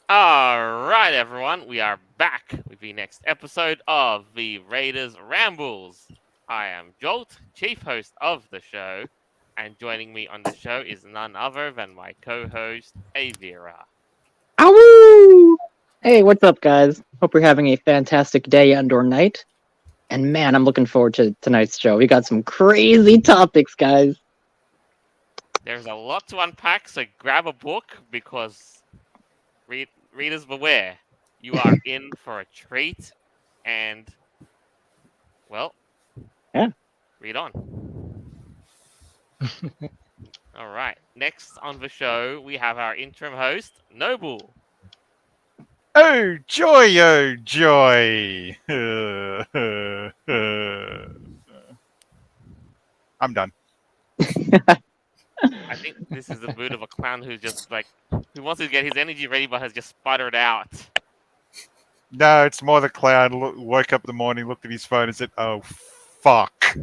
Alright, everyone, we are back with the next episode of the Raiders Rambles. I am Jolt, chief host of the show, and joining me on the show is none other than my co host, Avira. Ow! Hey, what's up, guys? Hope you're having a fantastic day and or night. And man, I'm looking forward to tonight's show. We got some crazy topics, guys. There's a lot to unpack, so grab a book because readers beware. You are in for a treat, and, well, Yeah. read on. All right. Next on the show, we have our interim host, Noble. Oh joy, oh joy! I'm done. I think this is the mood of a clown who's just who wants to get his energy ready but has just sputtered out. No, it's more the clown woke up in the morning, looked at his phone, and said, "Oh fuck!"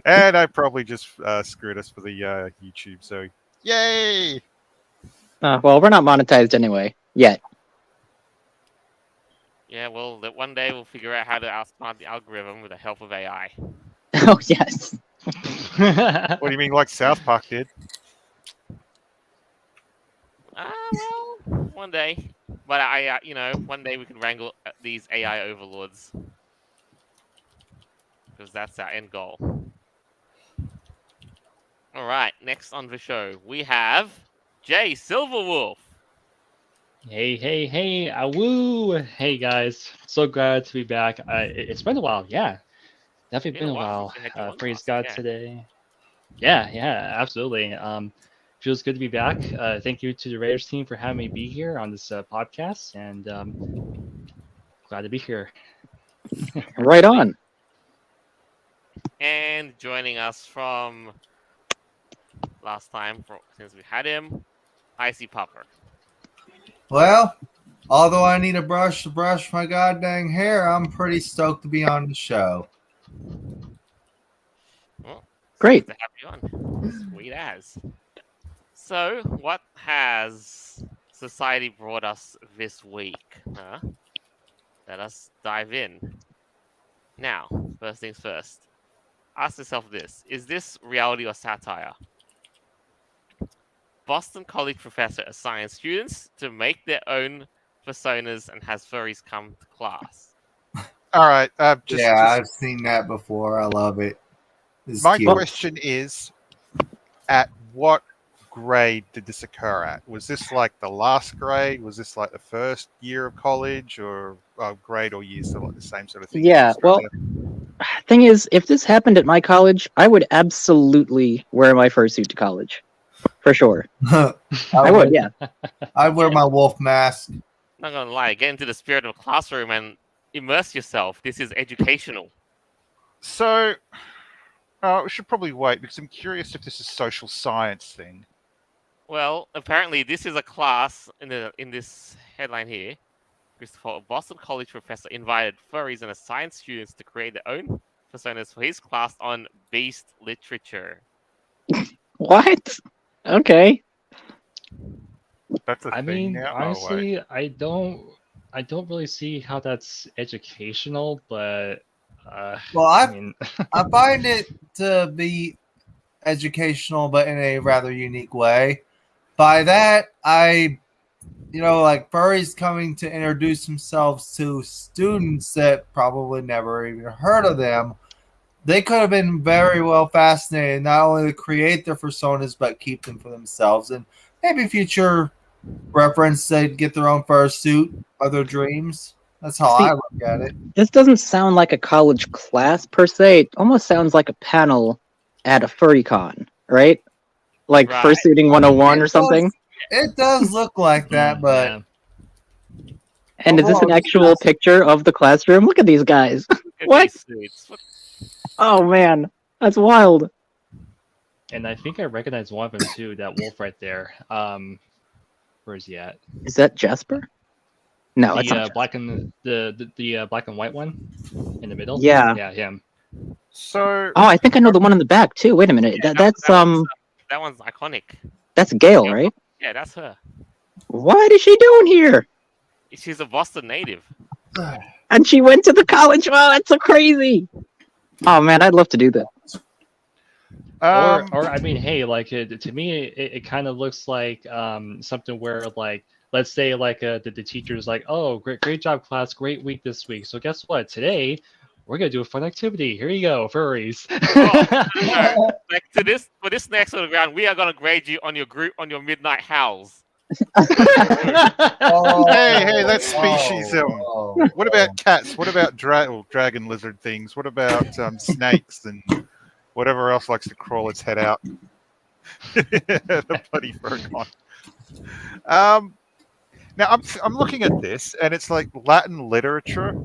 And I probably just screwed us for the YouTube. So, yay! Well, we're not monetized anyway yet. Yeah, well, that one day we'll figure out how to outsmart the algorithm with the help of AI. Oh yes. What do you mean, like South Park did? Well, one day. But one day we can wrangle these AI overlords. Because that's our end goal. Alright, next on the show, we have Jay Silverwolf. Hey, woo! Hey guys, so glad to be back. It's been a while, yeah. Definitely been a while. Praise God today. Yeah, absolutely. Feels good to be back. Thank you to the Raiders team for having me be here on this podcast, and glad to be here. Right on. And joining us from last time, since we had him, Icy Popper. Well, although I need a brush to brush my goddamn hair, I'm pretty stoked to be on the show. Well, Great. To have you on. Sweet as. So, what has society brought us this week? Huh? Let us dive in. Now, first things first. Ask yourself this. Is this reality or satire? Boston College professor assigns students to make their own personas and has furries come to class. All right. I've seen that before. I love it. My cute. question is, at what grade did this occur at? Was this like the last grade? Was this like the first year of college, or grade or year? So like the same sort of thing. Yeah, well, thing is, if this happened at my college, I would absolutely wear my fursuit to college. For sure. I would, yeah. I'd wear my wolf mask. Not gonna lie, get into the spirit of the classroom and immerse yourself. This is educational. So, we should probably wait because I'm curious if this is a social science thing. Well, apparently this is a class in this headline here. Christopher, a Boston College professor invited furries and assigned students to create their own personas for his class on beast literature. What? Okay. That's a I thing mean, now? honestly, I don't really see how that's educational, but Well, I find it to be educational, but in a rather unique way. By that, like furries coming to introduce themselves to students that probably never even heard of them. They could have been very well fascinated not only to create their personas, but keep them for themselves. And maybe future reference, they'd get their own fursuit of their dreams. That's how I look at it. This doesn't sound like a college class per se. It almost sounds like a panel at a furry con, right? Like Fursuiting 101 or something. It does look like that, but... Yeah. And is this an actual picture of the classroom? Look at these guys. What? Oh, man. That's wild. And I think I recognize one of them, too, that wolf right there. Where is he at? Is that Jasper? No, it's not black and the black and white one in the middle. Yeah, him. So. Oh, I think I know the one in the back too. Wait a minute, Yeah, that one's iconic. That's Gail, right? Yeah, that's her. What is she doing here? She's a Boston native. And she went to the college. Oh, that's so crazy. Oh man, I'd love to do that. Or I mean, hey, like to me, it kind of looks like something where like let's say like the teacher's like, oh, great job, class, great week this week. So guess what? Today we're gonna do a fun activity. Here you go, furries. No. Like for this next sort of round, we are gonna grade you on your midnight howls. Hey, that's speciesism. Oh. What about cats? What about dragon lizard things? What about snakes and whatever else likes to crawl its head out? The bloody furcon. Now I'm looking at this, and it's like Latin literature.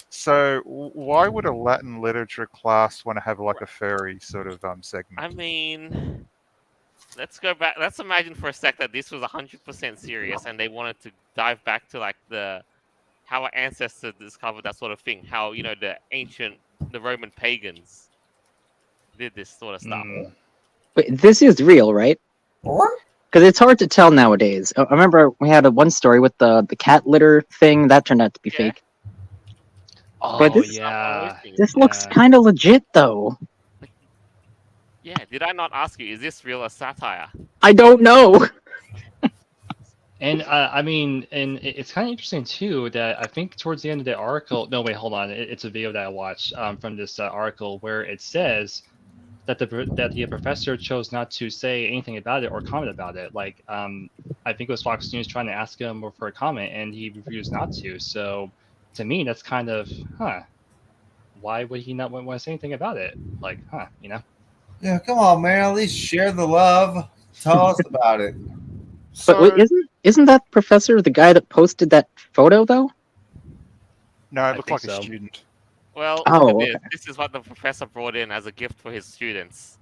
So why would a Latin literature class want to have like a furry sort of segment? I mean, let's go back. Let's imagine for a sec that this was 100% serious, and they wanted to dive back to like how our ancestors discovered that sort of thing. How the Roman pagans did this sort of stuff. Wait, this is real, right? What? Because it's hard to tell nowadays. I remember we had one story with the cat litter thing that turned out to be fake. Oh But this- yeah. This looks kind of legit, though. Yeah, did I not ask you? Is this real or satire? I don't know. And I mean, and it's kind of interesting too that I think towards the end of the article. No, wait, hold on. It's a video that I watched from this article where it says that the professor chose not to say anything about it or comment about it. Like, I think it was Fox News trying to ask him for a comment, and he refused not to. So, to me, that's kind of, why would he not want to say anything about it? Like, you know? Yeah, come on, man. At least share the love. Tell us about it. But wait, isn't that professor the guy that posted that photo, though? No, I it looked think like a so. student. Well, Oh, look at okay. this is what the professor brought in as a gift for his students.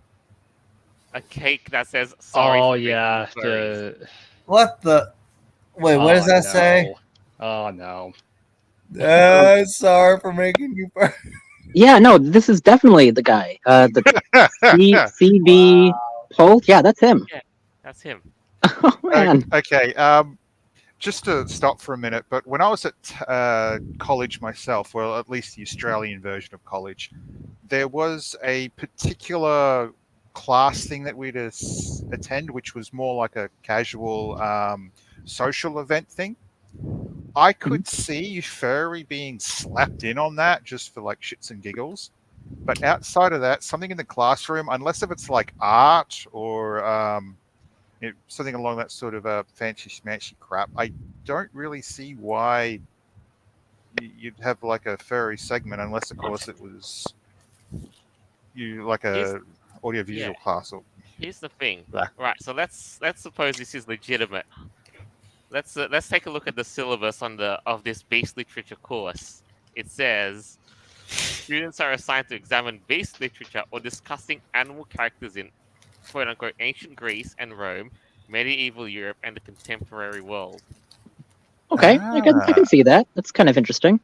A cake that says "Sorry." Oh for making yeah, you furries." What the? Wait, what does that say? Oh no. Sorry for making you. Yeah, no, this is definitely the guy. The CB Pole. Yeah, that's him. Yeah, that's him. Oh man. Okay, just to stop for a minute, but when I was at college myself, well, at least the Australian version of college, there was a particular class thing that we'd attend, which was more like a casual social event thing. I could see furry being slapped in on that just for like shits and giggles. But outside of that, something in the classroom, unless if it's like art or something along that sort of fancy smashy crap, I don't really see why you'd have like a furry segment, unless of course it was like a audiovisual class. Or Here's the thing. Black. Right, so let's suppose this is legitimate. Let's take a look at the syllabus of this beast literature course. It says students are assigned to examine beast literature or discussing animal characters in quote unquote ancient Greece and Rome, medieval Europe, and the contemporary world. Okay, I can see that. That's kind of interesting.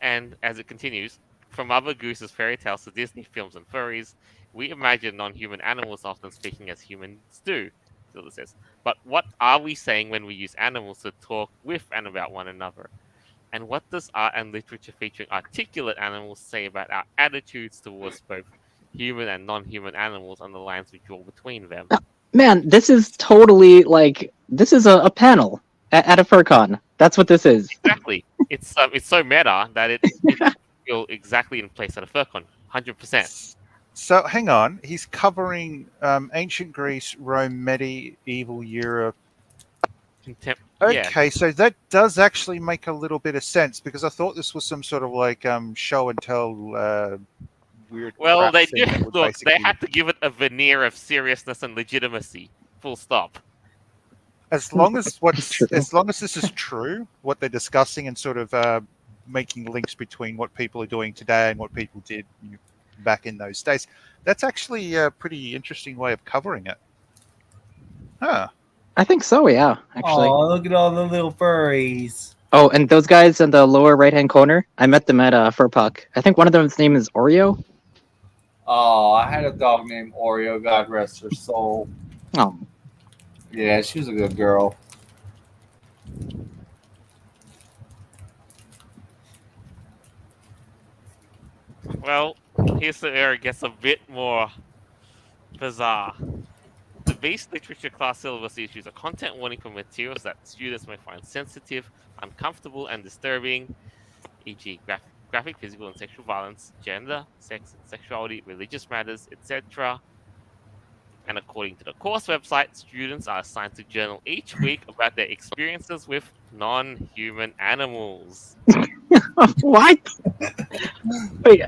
And as it continues, from Mother Goose's fairy tales to Disney films and furries, we imagine non-human animals often speaking as humans do. So it says, but what are we saying when we use animals to talk with and about one another? And what does art and literature featuring articulate animals say about our attitudes towards both human and non-human animals and the lines we draw between them? Man, this is totally like this is a panel at a FurCon. That's what this is. Exactly. It's so meta that it feels exactly in place at a FurCon. 100%. So hang on, he's covering ancient Greece, Rome, medieval Europe. Okay, so that does actually make a little bit of sense because I thought this was some sort of like show and tell weird. Well, crap they thing do. that would Look, basically- they had to give it a veneer of seriousness and legitimacy. Full stop. As long as True. as long as this is true, what they're discussing and sort of making links between what people are doing today and what people did back in those days, that's actually a pretty interesting way of covering it. Huh. I think so, yeah, actually. Oh, look at all the little furries. Oh, and those guys in the lower right-hand corner, I met them at FurPuck. I think one of them's name is Oreo. Oh, I had a dog named Oreo. God rest her soul. Oh, Yeah, she was a good girl. Well, here's where it gets a bit more bizarre. The base literature class syllabus issues a content warning for materials that students may find sensitive, uncomfortable, and disturbing, e.g., graphic, physical, and sexual violence, gender, sex, and sexuality, religious matters, etc. And according to the course website, students are assigned to journal each week about their experiences with non-human animals. What? Wait,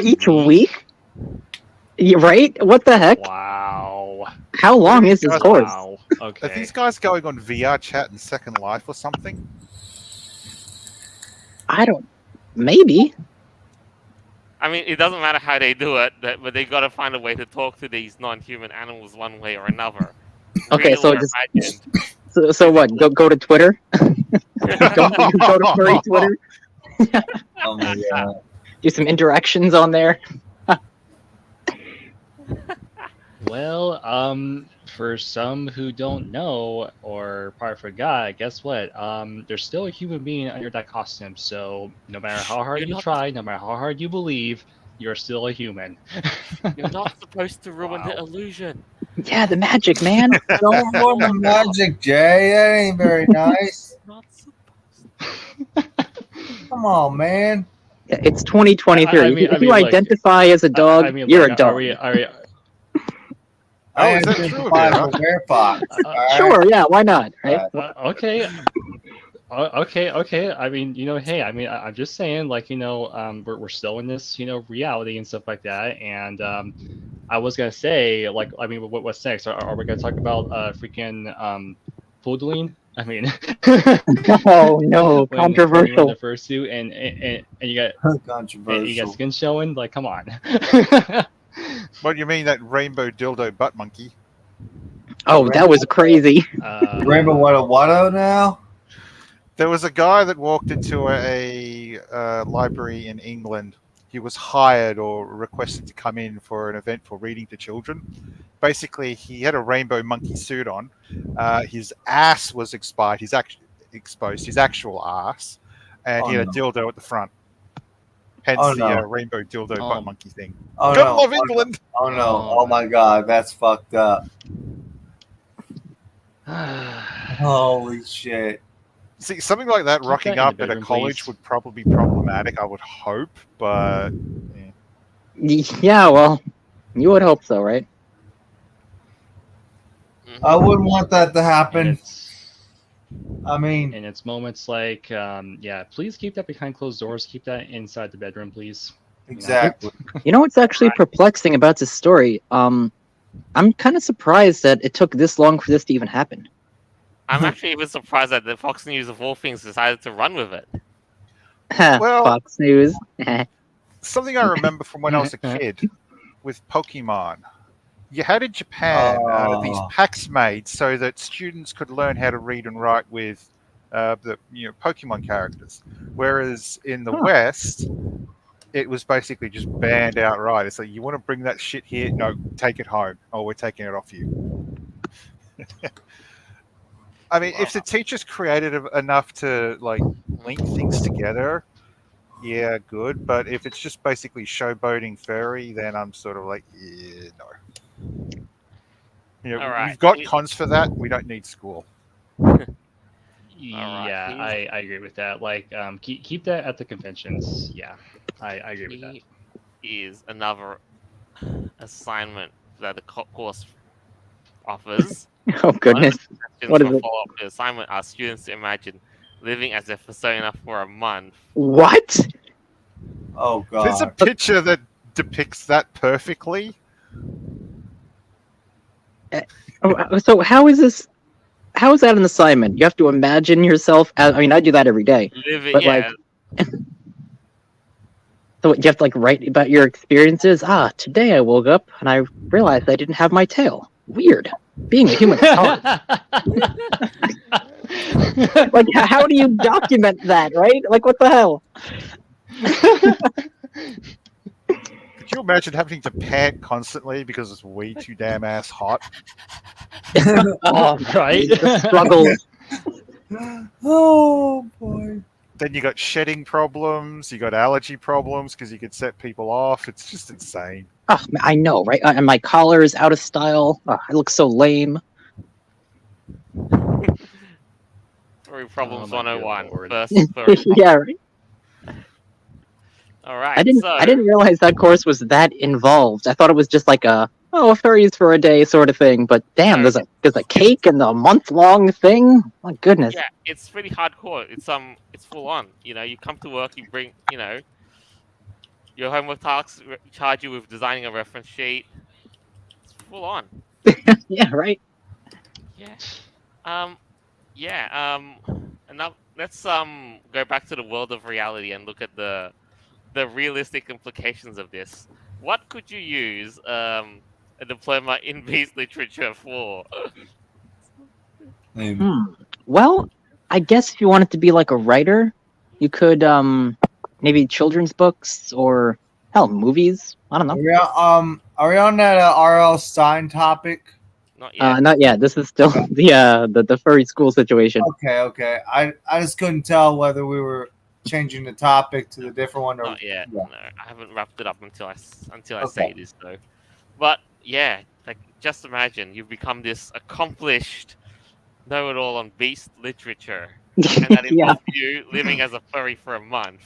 each week? Right? What the heck? Wow. How long is this course? Wow. Are Okay. these guys going on VR chat and Second Life or something? I don't. Maybe. I mean, it doesn't matter how they do it, but they got to find a way to talk to these non-human animals one way or another. Okay, Real so or just imagined. so what? Go to Twitter. Go to furry Twitter. Oh my god. Do some interactions on there. Well, for some who don't know or probably forgot, guess what? There's still a human being under that costume. So no matter how hard You're you not- try, no matter how hard you believe, you're still a human. You're not supposed to ruin the Wow. illusion. Yeah, the magic, man. Don't ruin the magic, Jay. That ain't very nice. Not supposed. Come on, man. Yeah, it's 2023. I mean- if I you mean, like, identify as a dog, I mean, you're like, a dog. Oh, I is that true, identify Vera? as a werefox. alright? Sure, yeah, why not? Right? Okay. Okay. I mean, hey, I'm just saying, like, we're still in this, reality and stuff like that. And I was gonna say, like, I mean, what's next? Are we gonna talk about freaking poodling? I mean, Oh no, when you're in controversial. the fursuit and you got Controversial. skin showing, like, come on. What, you mean that rainbow dildo butt monkey? Oh, that was crazy. Rainbow Wada now? There was a guy that walked into a library in England. He was hired or requested to come in for an event for reading to children. Basically, he had a rainbow monkey suit on. His ass was exposed, his actual ass, and he had a dildo at the front. Hence the rainbow dildo butt monkey thing. Oh God no. love England! Oh no. Oh my god, that's fucked up. Holy shit. See, something like that Keep rocking that in up the at a bedroom, college please. would probably be problematic, I would hope, but Yeah, well, you would hope so, right? I wouldn't want that to And happen. it's moments like, please keep that behind closed doors. Keep that inside the bedroom, please. Exactly. You know what's actually perplexing about this story? I'm kind of surprised that it took this long for this to even happen. I'm actually even surprised that the Fox News of all things decided to run with it. Well- Fox News. something I remember from when I was a kid with Pokemon. You had in Japan these packs made so that students could learn how to read and write with the Pokemon characters, whereas in the West, it was basically just banned outright. It's like, you want to bring that shit here? No, take it home. Oh, we're taking it off you. I mean, if the teacher's creative enough to like link things together, yeah, good. But if it's just basically showboating furry, then I'm sort of like, yeah, no. All right. We've got cons for that. We don't need school. Yeah, I agree with that. Like, keep that at the conventions. Yeah, I agree with that. Is another assignment that the course offers. Oh goodness. What is it? Follow-up to the assignment are students to imagine living as a persona for a month. What? Oh There's a god. picture that depicts that perfectly. So how is this? How is that an assignment? You have to imagine yourself. I mean, I do that every day. Living, But, yeah. So you have to like write about your experiences. Today I woke up and I realized I didn't have my tail. Weird. Being a human is hard. Like, how do you document that, right? Like, what the hell? Could you imagine having to pant constantly because it's way too damn ass hot? Oh, Right? the struggle. Oh boy. Then you got shedding problems, you got allergy problems because you could set people off. It's just insane. Oh, I know, right? And my collar is out of style. Oh, I look so lame. Furry Problems my dear 101. lord. First furry problem. Yeah, right. All right. I didn't realize that course was that involved. I thought it was just like a furries for a day sort of thing. But damn, No, there's a cake and a month-long thing. My goodness. yeah, it's pretty hardcore. It's full on. You come to work, you bring, your homework tasks charge you with designing a reference sheet. It's full on. Yeah, right. Yeah. Yeah. And now let's go back to the world of reality and look at the realistic implications of this. What could you use a diploma in beast literature for? Well, I guess if you wanted to be like a writer, you could maybe children's books or hell movies. I don't know. Yeah. Are we on that R.L. Stein topic? Not yet. Not yet. This is still the furry school situation. Okay. I just couldn't tell whether we were changing the topic to the different one or Not yet. yeah. No, I haven't wrapped it up until I Okay. say this though. But yeah, like just imagine you've become this accomplished know-it-all on beast literature, and that Yeah. involves you living as a furry for a month.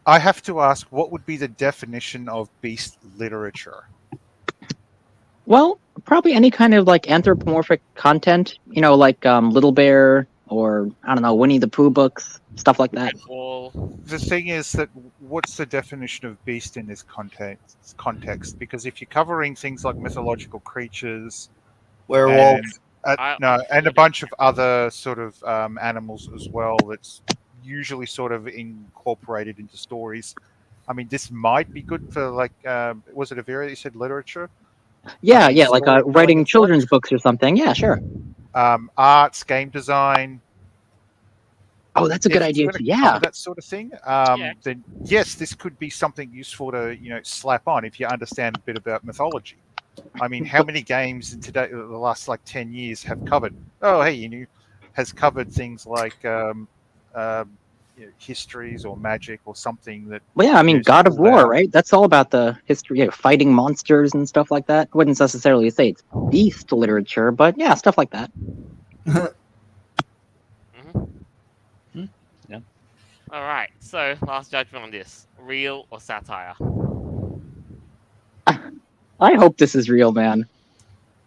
I have to ask, what would be the definition of beast literature? Well, probably any kind of like anthropomorphic content. Like Little Bear or I don't know, Winnie the Pooh books, stuff like that. All The thing is that what's the definition of beast in this context? Because if you're covering things like mythological creatures, Werewolf. and a bunch of other sort of animals as well, that's usually sort of incorporated into stories. I mean, this might be good for like, was it a very, you said literature? Yeah, mean, yeah, like storytelling writing and such. children's books or something. Yeah, sure. Arts, game design. Oh, that's a good If it's idea gonna too. cover Yeah. that sort of thing. Yeah. Then yes, this could be something useful to slap on if you understand a bit about mythology. I mean, how many games in the last like 10 years have covered? Oh, hey, has covered things like histories or magic or something that. Well, yeah, I mean, Just God of pull War, out. right? That's all about the history of fighting monsters and stuff like that. Wouldn't necessarily say it's beast literature, but yeah, stuff like that. Yeah. All right. So, last judgment on this: real or satire? I hope this is real, man.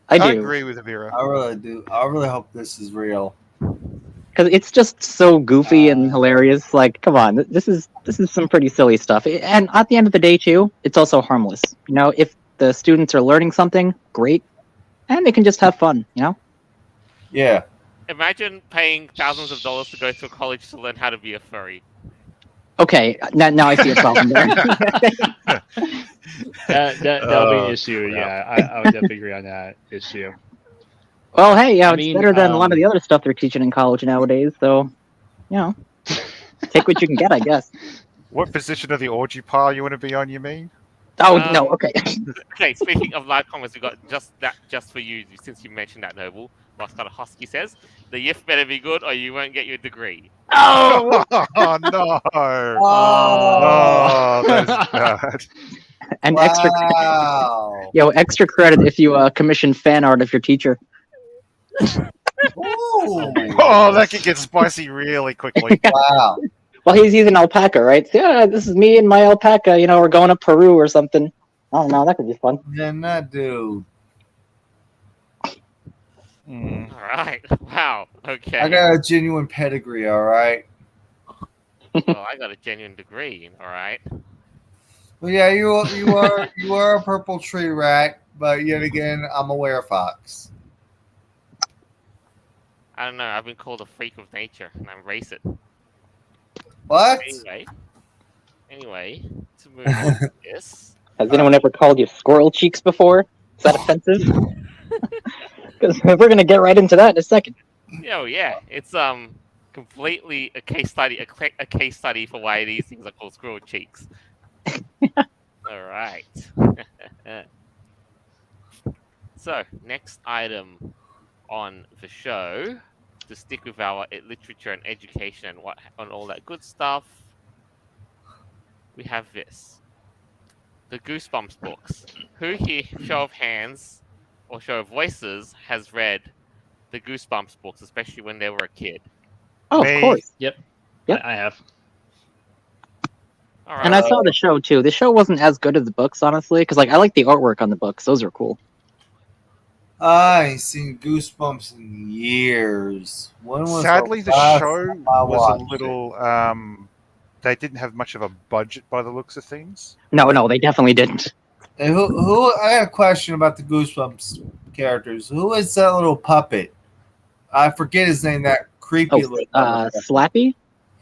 I do. agree with Avira. I really do. I really hope this is real. Because it's just so goofy and hilarious. Like, come on, this is some pretty silly stuff. And at the end of the day, too, it's also harmless. If the students are learning something, great, and they can just have fun. Yeah. Imagine paying thousands of dollars to go to a college to learn how to be a furry. Okay, now I see a problem there. That'll be an issue. Yeah, I would definitely agree on that issue. Well, hey, I it's mean, better than a lot of the other stuff they're teaching in college nowadays. So, take what you can get, I guess. What position of the orgy pile you want to be on? You mean? Oh no, okay. Okay, speaking of live comments, we got just for you, since you mentioned that, Noble. Rockstar Husky says, the YIF better be good or you won't get your degree. Oh, Oh no! Oh, Oh, that's bad. and wow. extra credit if you commission fan art of your teacher. Ooh. Oh, that could get spicy really quickly. Wow. Well, he's an alpaca, right? So, yeah, this is me and my alpaca. We're going to Peru or something. I don't know. That could be fun. Then that dude. Mm. All right. Wow. Okay. I got a genuine pedigree, all right? Well, I got a genuine degree. All right. Well, yeah, you are a purple tree rat, but yet again, I'm a werefox. I don't know. I've been called a freak of nature, and I embrace it. What? Anyway, to move on to this. Has anyone ever called you squirrel cheeks before? Is that offensive? Because we're gonna get right into that in a second. Oh yeah, it's completely a case study, a case study for why these things are called squirrel cheeks. All right. So next item on the show to stick with our literature and education and all that good stuff, we have this. The Goosebumps books. Who here, show of hands or show of voices, has read the Goosebumps books, especially when they were a kid? Oh, of Me. course. Yep. Yep. I have. All right. And I saw the show too. The show wasn't as good as the books, honestly, because like I like the artwork on the books; those are cool. I ain't seen Goosebumps in years. When was Sadly, the last show time I was a watched little. They didn't have much of a budget by the looks of things. No, they definitely didn't. Hey, who? I got a question about the Goosebumps characters. Who is that little puppet? I forget his name. That creepy little Slappy.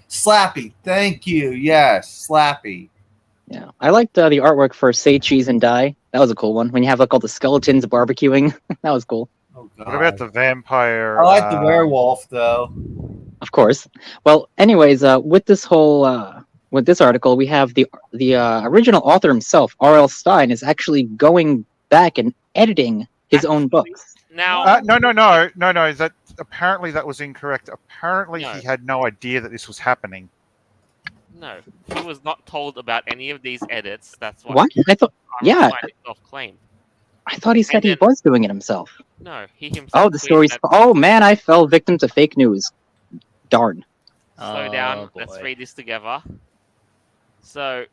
Slappy. Thank you. Yes, Slappy. Yeah, I liked the artwork for Say Cheese and Die. That was a cool one. When you have like all the skeletons barbecuing, that was cool. Oh God. What about the vampire? I like the werewolf though. Of course. Well, anyways, with this whole with this article, we have the original author himself, R.L. Stein, is actually going back and editing his own books. Now, No. That apparently that was incorrect. Apparently, No. he had no idea that this was happening. no, he was not told about any of these edits. That's What? I thought. R.L. Yeah. Stein himself claimed. I thought he said And he then- was doing it himself. No, he himself. Oh, the tweeted story's. that- Oh man, I fell victim to fake news. Darn. Slow Oh, down. Let's boy. read this together. So,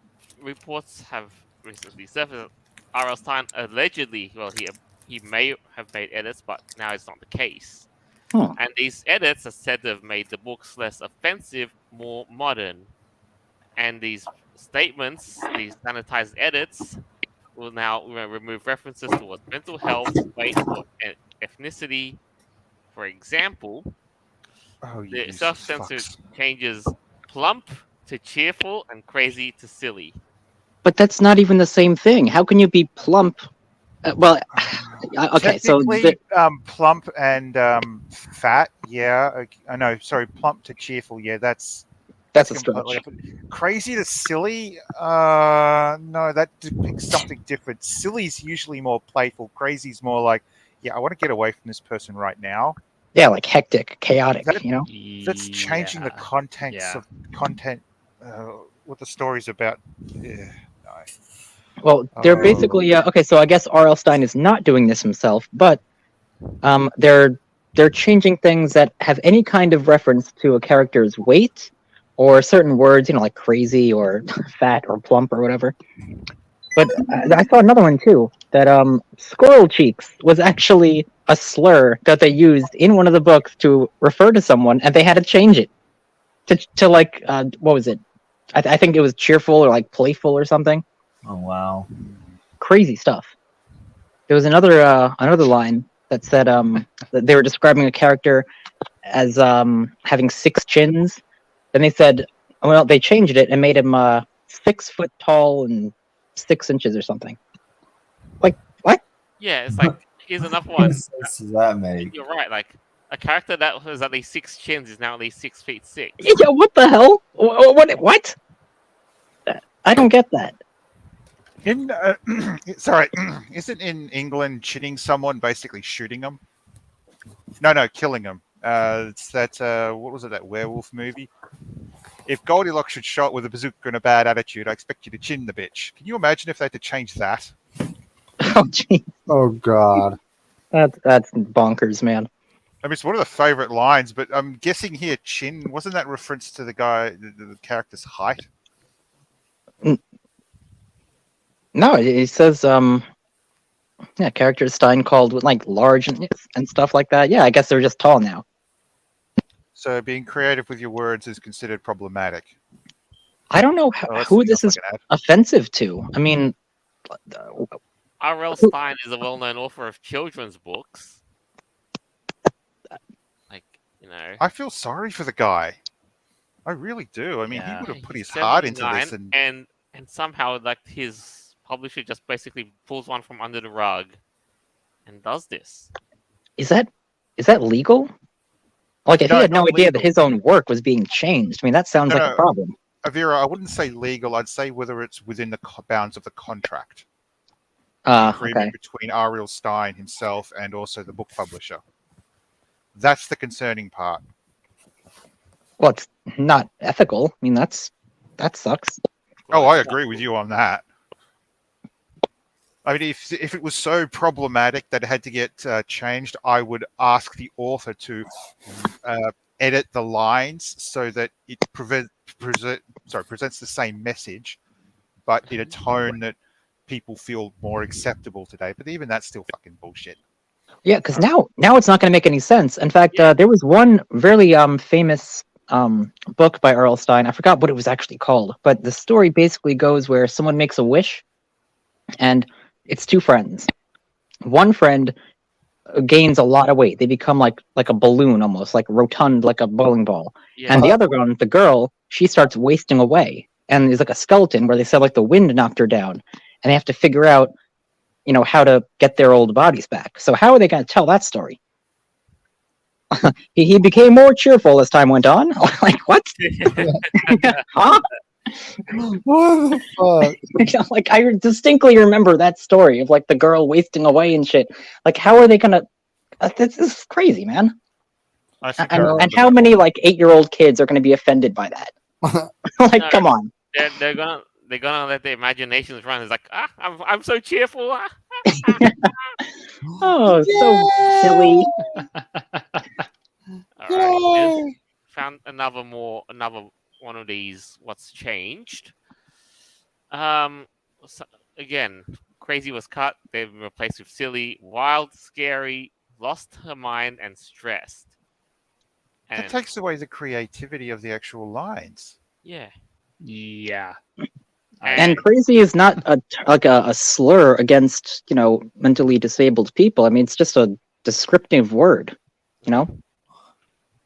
reports have recently surfaced. R.L. Stein allegedly, well, he may have made edits, but now it's not the case. Hmm. And these edits are said to have made the books less offensive, more modern. And these statements, these sanitized edits, will now remove references towards mental health, weight, or ethnicity. For example, Oh, you the useless self-censored fucks. changes plump to cheerful and crazy to silly. But that's not even the same thing. How can you be plump? Okay, so Technically, plump and fat. Yeah, I know. Sorry, plump to cheerful. Yeah, that's that's a stretch. completely crazy to silly. No, that depicts something different. Silly's usually more playful. Crazy's more like, yeah, I want to get away from this person right now. Yeah, like hectic, chaotic. That- you know. That's changing the contents of content. What the story's about. Yeah, no. Well, they're Oh. basically okay. So I guess R.L. Stein is not doing this himself, but they're changing things that have any kind of reference to a character's weight or certain words, you know, like crazy or fat or plump or whatever. But I saw another one too that squirrel cheeks was actually a slur that they used in one of the books to refer to someone, and they had to change it to like what was it? I think it was cheerful or like playful or something. Oh wow. Crazy stuff. There was another line that said that they were describing a character as having 6 chins. Then they said, well, they changed it and made him 6 foot tall and 6 inches or something. Like what? Yeah, it's like, here's another What one. sense does that make? You're right, like, a character that was at least 6 chins is now at least 6 feet 6. Yeah, what the hell? What? I don't get that. In sorry, isn't in England shooting someone basically shooting them? No, killing them. It's that what was it? That werewolf movie. If Goldilocks should shot with a bazooka and a bad attitude, I expect you to chin the bitch. Can you imagine if they had to change that? Oh, gee, Oh God. that's bonkers, man. I mean, it's one of the favorite lines, but I'm guessing here, chin wasn't that reference to the guy, the character's height? No, it says character Stein called like large and stuff like that. Yeah, I guess they're just tall now. So being creative with your words is considered problematic. I don't know Oh, that's who something this else is I can add. offensive to. I mean, R.L. Stein is a well-known author of children's books. Like, you know, I feel sorry for the guy. I really do. I mean, Yeah. he would have put he's his heart into 79, this, and somehow, like, his publisher just basically pulls one from under the rug and does this. is that legal? Like, if No, he had no not idea that legal. his own work was being changed, I mean, that sounds like a No. problem. Avira, I wouldn't say legal. I'd say whether it's within the bounds of the contract. Agreement Okay. between R.L. Stein himself and also the book publisher. That's the concerning part. Well, it's not ethical. I mean, that sucks. Oh, I agree with you on that. I mean, if it was so problematic that it had to get changed, I would ask the author to edit the lines so that it presents the same message, but in a tone that people feel more acceptable today. But even that's still fucking bullshit. Yeah, because now it's not going to make any sense. In fact, there was one very famous book by Earl Stein. I forgot what it was actually called, but the story basically goes where someone makes a wish, and it's two friends. One friend gains a lot of weight. They become like a balloon, almost like rotund, like a bowling ball. Yeah. And the other one, the girl, she starts wasting away and is like a skeleton, where they said like the wind knocked her down, and they have to figure out, how to get their old bodies back. So how are they going to tell that story? he became more cheerful as time went on. Like, what? Huh? What the fuck? Like, I distinctly remember that story of like the girl wasting away and shit. Like, how are they gonna? This is crazy, man. I think And how many like 8-year-old kids are going to be offended by that? Like, No. come on. They're gonna let their imaginations run. It's like, I'm so cheerful. Oh, so silly. All right, found another one of these. What's changed? So, again, crazy was cut. They've been replaced with silly, wild, scary, lost her mind, and stressed. And that takes away the creativity of the actual lines. yeah, Yeah. And crazy is not a slur against, mentally disabled people. I mean, it's just a descriptive word,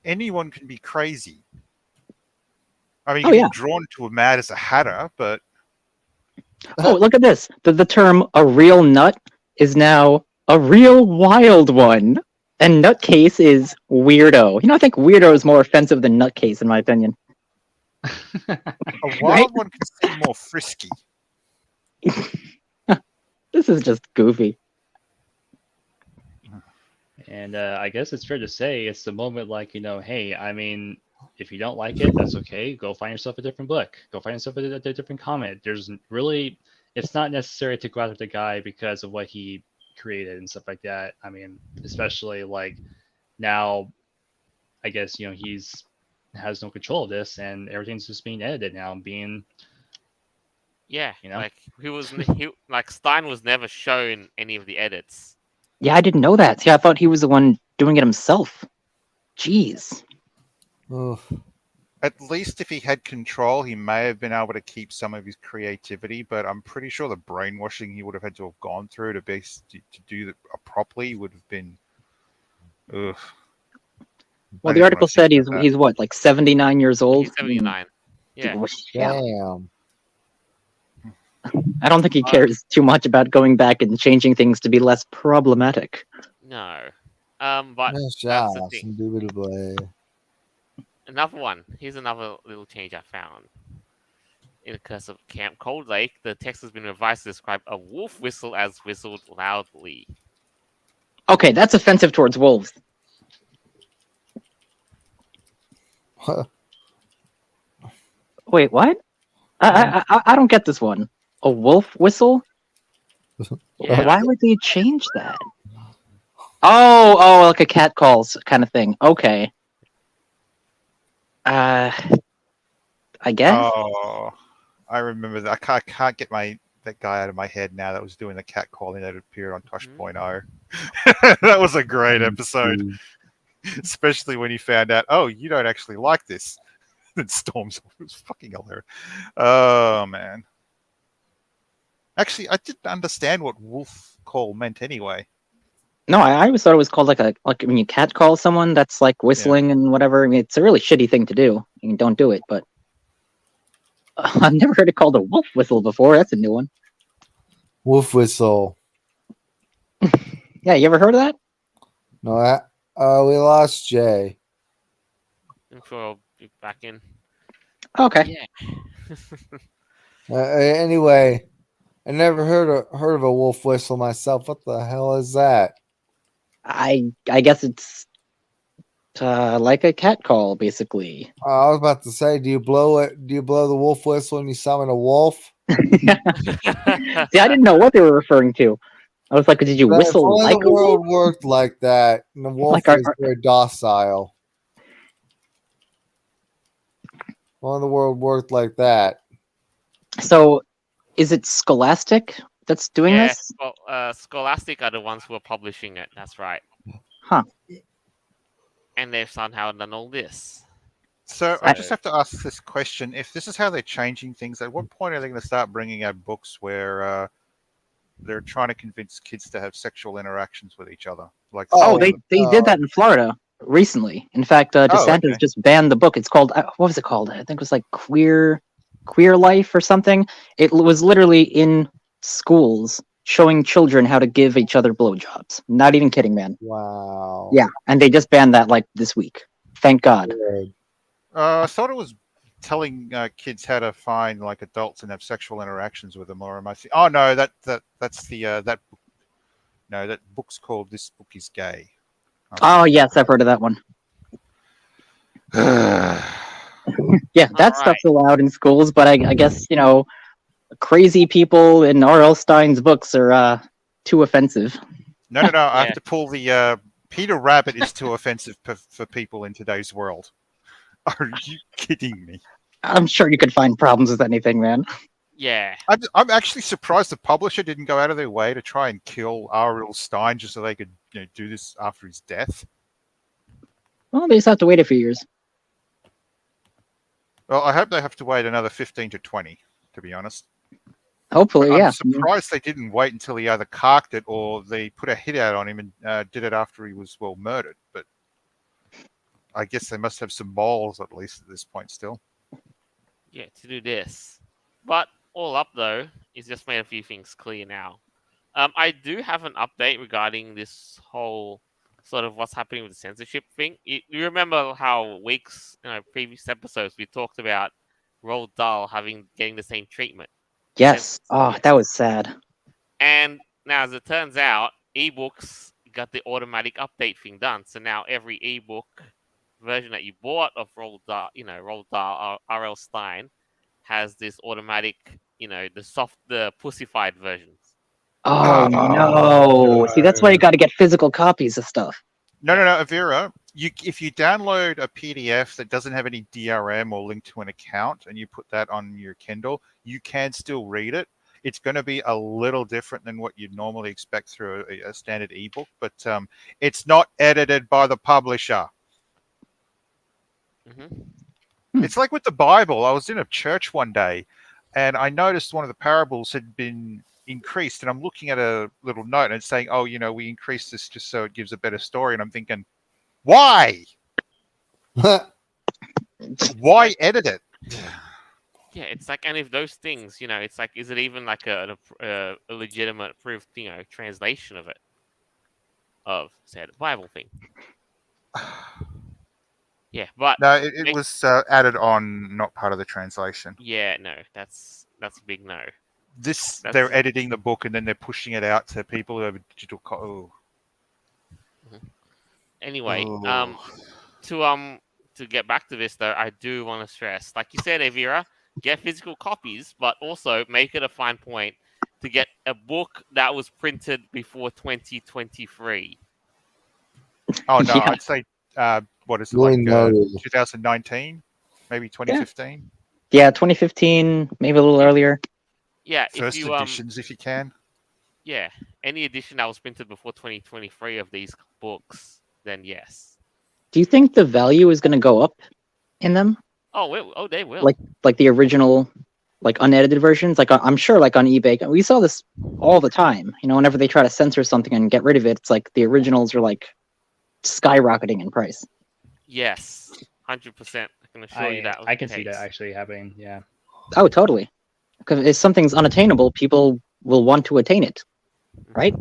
Anyone can be crazy. I mean, Oh, you yeah. can be drawn to a mad as a hatter, but Oh, look at this. The term "a real nut" is now a real wild one. And nutcase is weirdo. I think weirdo is more offensive than nutcase, in my opinion. a wild one can seem more frisky. This is just goofy. And I guess it's fair to say it's the moment like, hey, I mean, if you don't like it, that's okay. Go find yourself a different book. Go find yourself a different comment. There's really, it's not necessary to go after the guy because of what he created and stuff like that. I mean, especially like now, I guess, he's has no control of this and everything's just being edited now and being like like Stein was never shown any of the edits. Yeah, I didn't know that. See, I thought he was the one doing it himself. Jeez. Oof. At least if he had control, he may have been able to keep some of his creativity, but I'm pretty sure the brainwashing he would have had to have gone through to do it properly would have been... Ugh. Well, the article said he's what, like 79 years old? He's 79. Yeah. Damn. I don't think he cares too much about going back and changing things to be less problematic. No. But Nice that's job. the thing. Indubitably. Another one. Here's another little change I found. In the curse of Camp Cold Lake, the text has been revised to describe a wolf whistle as whistled loudly. Okay, that's offensive towards wolves. Wait, what? I don't get this one. A wolf whistle? Yeah. Why would they change that? Oh, like a cat calls kind of thing. Okay. I guess. Oh, I remember that. I can't get that guy out of my head now that was doing the cat calling that appeared on Tosh.0. That was a great episode. Especially when he found out, oh, you don't actually like this. Then storms off. It was fucking hilarious. Oh, man. Actually, I didn't understand what wolf call meant anyway. No, I always thought it was called like when you cat call someone that's like whistling and whatever. I mean, it's a really shitty thing to do. I mean, don't do it, but I've never heard it called a wolf whistle before. That's a new one. Wolf whistle. Yeah, you ever heard of that? No, we lost Jay. I'm sure I'll be back in. Okay. Yeah. Anyway, I never heard of a wolf whistle myself. What the hell is that? I guess it's Like a cat call, basically. I was about to say, do you blow it? Do you blow the wolf whistle when you summon a wolf? See, I didn't know what they were referring to. I was like, did you But if whistle only like the a wolf? world worked like that, and the wolf Like, was very docile. If only the world worked like that. so is it Scholastic that's doing Yeah, this? well, Scholastic are the ones who are publishing it. That's right. Huh. And they've somehow done all this. So I So- just have to ask this question: if this is how they're changing things, at what point are they going to start bringing out books where they're trying to convince kids to have sexual interactions with each other? Like, Oh, say, they did that in Florida recently. In fact, DeSantis okay. just banned the book. It's called what was it called? I think it was like Queer Life or something. It was literally in schools showing children how to give each other blowjobs. Not even kidding, man. Wow. Yeah, and they just banned that like this week. Thank God. Good. I thought it was telling kids how to find like adults and have sexual interactions with them, or am I? Oh no, that's the that book. No, that book's called "This Book Is Gay." Oh yes, I've heard of that one. Yeah, that Alright. stuff's allowed in schools, but I guess crazy people in R.L. Stein's books are too offensive. No. I Yeah. have to pull the Peter Rabbit is too offensive for people in today's world. Are you kidding me? I'm sure you could find problems with anything, man. Yeah. I'm actually surprised the publisher didn't go out of their way to try and kill R.L. Stein just so they could do this after his death. Well, they just have to wait a few years. Well, I hope they have to wait another 15 to 20, to be honest. Hopefully, I'm yeah. surprised they didn't wait until he either carked it or they put a hit out on him and did it after he was well murdered. But I guess they must have some balls at least at this point still. Yeah, to do this. But all up though, it's just made a few things clear now. I do have an update regarding this whole sort of what's happening with the censorship thing. You remember how previous episodes we talked about Roald Dahl getting the same treatment. Yes. Oh, that was sad. And now, as it turns out, ebooks got the automatic update thing done. So now every ebook version that you bought of Roald Dahl, Roald Dahl, R.L. Stein, has this automatic, the pussified versions. Oh no! See, that's why you got to get physical copies of stuff. No, Avira. If you download a PDF that doesn't have any DRM or link to an account and you put that on your Kindle, you can still read it. It's going to be a little different than what you'd normally expect through a standard ebook, but it's not edited by the publisher. Mm-hmm. It's like with the Bible. I was in a church one day and I noticed one of the parables had been increased, and I'm looking at a little note and it's saying, oh, we increased this just so it gives a better story. And I'm thinking, why? Why edit it? Yeah, it's like, and if those things, it's like, is it even like a legitimate approved, translation of it? Of, say, the Bible thing. Yeah, but No, it was added on, not part of the translation. Yeah, no, that's a big no. They're editing the book and then they're pushing it out to people who have a digital Anyway, to get back to this though, I do want to stress, like you said, Evira, get physical copies, but also make it a fine point to get a book that was printed before 2023. Oh no, Yeah. I'd say what is it, like Really noted. 2019, maybe 2015. Yeah, 2015, maybe a little earlier. Yeah, First if you editions, if you can. yeah, any edition that was printed before 2023 of these books, then yes. Do you think the value is going to go up in them? Oh, they will. Like the original, like unedited versions. Like I'm sure, like on eBay, we saw this all the time. Whenever they try to censor something and get rid of it, it's like the originals are like skyrocketing in price. Yes, 100%. I can assure you that. I can see that actually happening. Yeah. Oh, totally. Because if something's unattainable, people will want to attain it, right?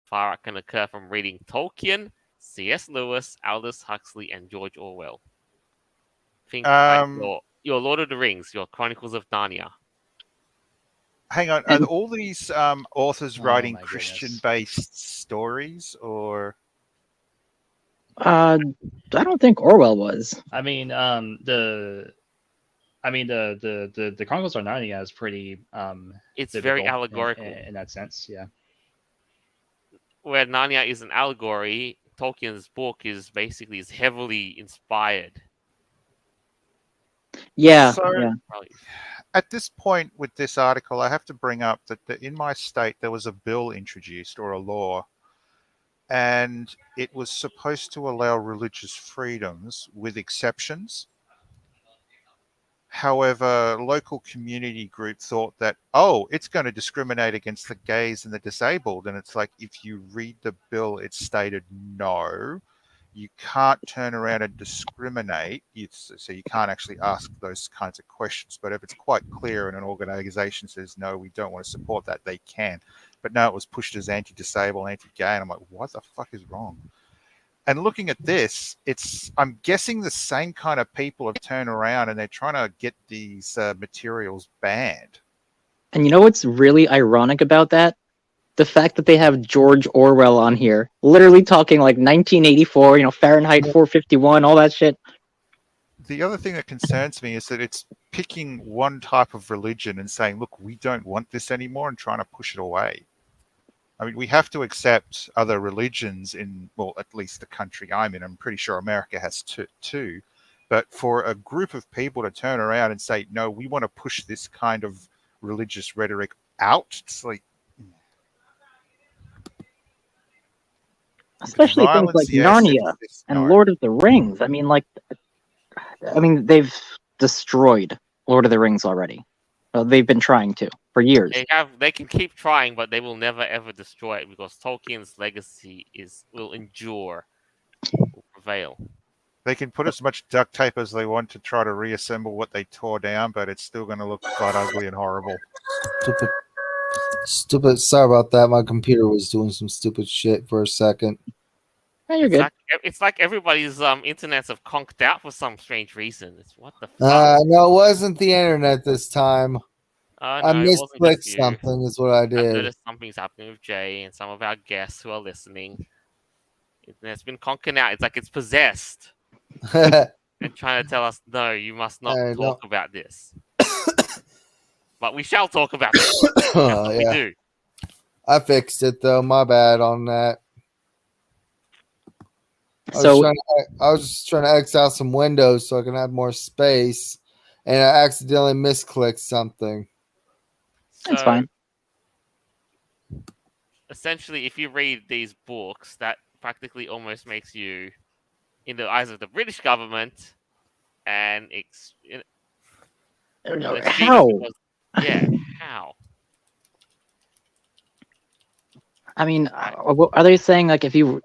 far out can occur from reading Tolkien, C.S. Lewis, Aldous Huxley, and George Orwell. Think like your Lord of the Rings, your Chronicles of Narnia. Hang on, are all these authors Oh writing my goodness. Christian-based stories, or? I don't think Orwell was. I mean, the Chronicles of Narnia is pretty It's biblical very allegorical. in that sense. Yeah. Where Narnia is an allegory, Tolkien's book is basically heavily inspired. Yeah, So, yeah. at this point with this article, I have to bring up that in my state there was a bill introduced, or a law, and it was supposed to allow religious freedoms with exceptions. However, local community group thought that, it's going to discriminate against the gays and the disabled. And it's like, if you read the bill, it stated no, you can't turn around and discriminate. So you can't actually ask those kinds of questions. But if it's quite clear and an organization says, no, we don't want to support that, they can. But no, it was pushed as anti-disabled, anti-gay. And I'm like, what the fuck is wrong? And looking at this, I'm guessing the same kind of people have turned around and they're trying to get these materials banned. And you know what's really ironic about that? The fact that they have George Orwell on here, literally talking like 1984, Fahrenheit 451, all that shit. The other thing that concerns me is that it's picking one type of religion and saying, look, we don't want this anymore, and trying to push it away. I mean, we have to accept other religions in, well, at least the country I'm in. I'm pretty sure America has too. But for a group of people to turn around and say, no, we want to push this kind of religious rhetoric out, it's like... Especially things like Narnia and Lord of the Rings. I mean, they've destroyed Lord of the Rings already. They've been trying to for years. They can keep trying, but they will never ever destroy it because Tolkien's legacy will endure, will prevail. They can put as much duct tape as they want to try to reassemble what they tore down, but it's still going to look quite ugly and horrible. Stupid. Sorry about that. My computer was doing some stupid shit for a second. Oh, you're good. It's like everybody's internets have conked out for some strange reason. It's what the fuck? No, it wasn't the internet this time. No, I misclicked something is what I did. I noticed something's happening with Jay and some of our guests who are listening. Internet's been conking out. It's like it's possessed. And trying to tell us, no, you must not talk about this. But we shall talk about this. That's what we do. I fixed it though. My bad on that. I was just trying to X out some windows so I can have more space, and I accidentally misclicked something. That's fine. Essentially, if you read these books, that practically almost makes you, in the eyes of the British government, and how? How? I mean, are they saying like if you?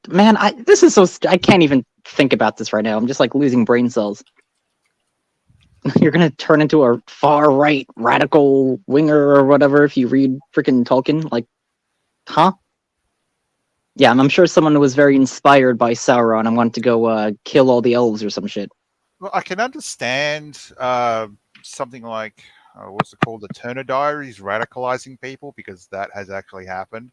Man, this is so. I can't even think about this right now. I'm just like losing brain cells. You're gonna turn into a far right radical winger or whatever if you read freaking Tolkien. Like, huh? Yeah, I'm sure someone was very inspired by Sauron and wanted to go kill all the elves or some shit. Well, I can understand something like what's it called, the Turner Diaries, radicalizing people, because that has actually happened.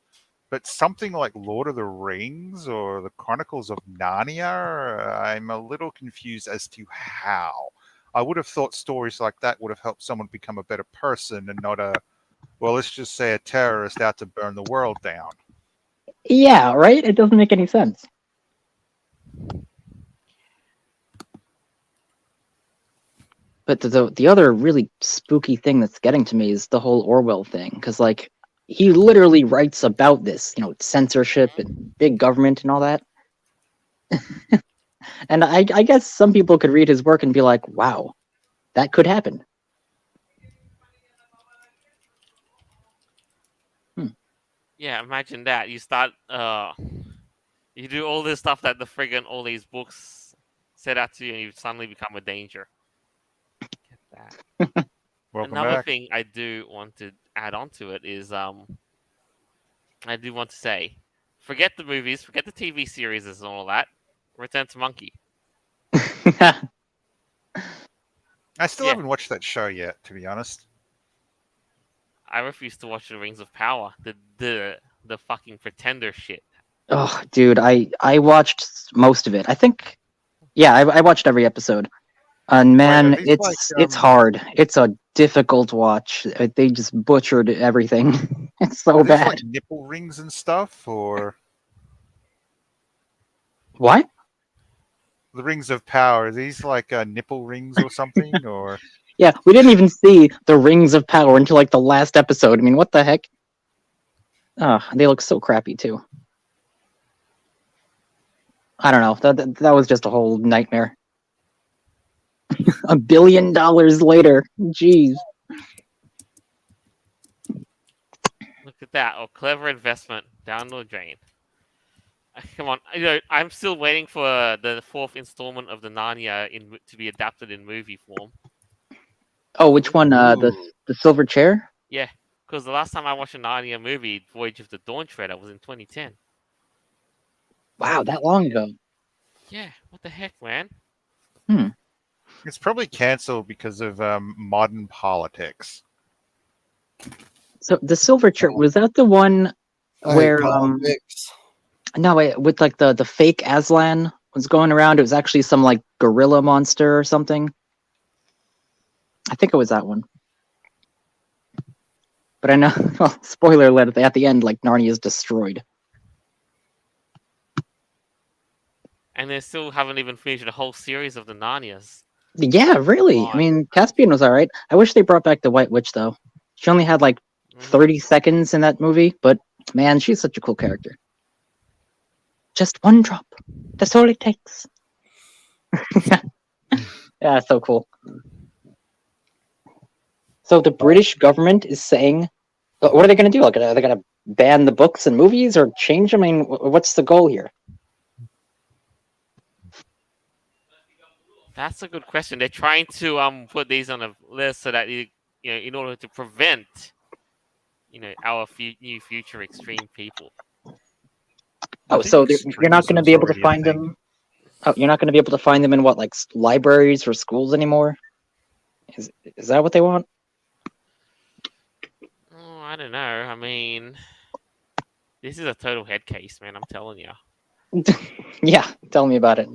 But something like Lord of the Rings or the Chronicles of Narnia, I'm a little confused as to how. I would have thought stories like that would have helped someone become a better person and not let's just say a terrorist out to burn the world down. Yeah, right? It doesn't make any sense. But the other really spooky thing that's getting to me is the whole Orwell thing. Because, like, he literally writes about this, censorship and big government and all that. And I guess some people could read his work and be like, wow, that could happen. Yeah, imagine that. You start, you do all this stuff that all these books set out to you, and you suddenly become a danger. Get that. Another thing I do want to add on to it is, I do want to say, forget the movies, forget the TV series and all that. Return to Monkey. I still Yeah. haven't watched that show yet, to be honest. I refuse to watch the Rings of Power. The fucking pretender shit. Oh, dude, I watched most of it. I think, yeah, I watched every episode. And Wait, are man, these like it's hard. It's a difficult watch. They just butchered everything. It's so are these bad. like nipple rings and stuff, or What? the rings of power? Are these like nipple rings or something, or Yeah, we didn't even see the Rings of Power until like the last episode. I mean, what the heck? Oh, they look so crappy too. I don't know. That was just a whole nightmare. $1 billion later. Jeez. Look at that. Oh, clever investment down the drain. Come on, I'm still waiting for the fourth installment of the Narnia to be adapted in movie form. Oh, which one? The Silver Chair? Yeah, because the last time I watched a Narnia movie, Voyage of the Dawn Treader, was in 2010. Wow, that long ago. Yeah, what the heck, man? it's probably cancelled because of modern politics. So the Silver Chair, was that the one I hate where politics. no, with like the fake Aslan was going around? It was actually some like gorilla monster or something. I think it was that one. But I know, well, spoiler alert, at the end, like Narnia is destroyed. And they still haven't even finished the whole series of the Narnias. Yeah, really. I God. mean, Caspian was all right. I wish they brought back the White Witch though. She only had like 30 seconds in that movie, but man, she's such a cool character. Just one drop. That's all it takes. Yeah, so cool. So the British government is saying, what are they going to do? Like, are they going to ban the books and movies or change them? I mean, what's the goal here? That's a good question. They're trying to put these on a list so that in order to prevent our new future extreme people. Oh, so you're not going to be able to find them. Oh, you're not going to be able to find them in what, like libraries or schools anymore? Is that what they want? Oh, I don't know. I mean, this is a total head case, man. I'm telling you. Yeah, tell me about it.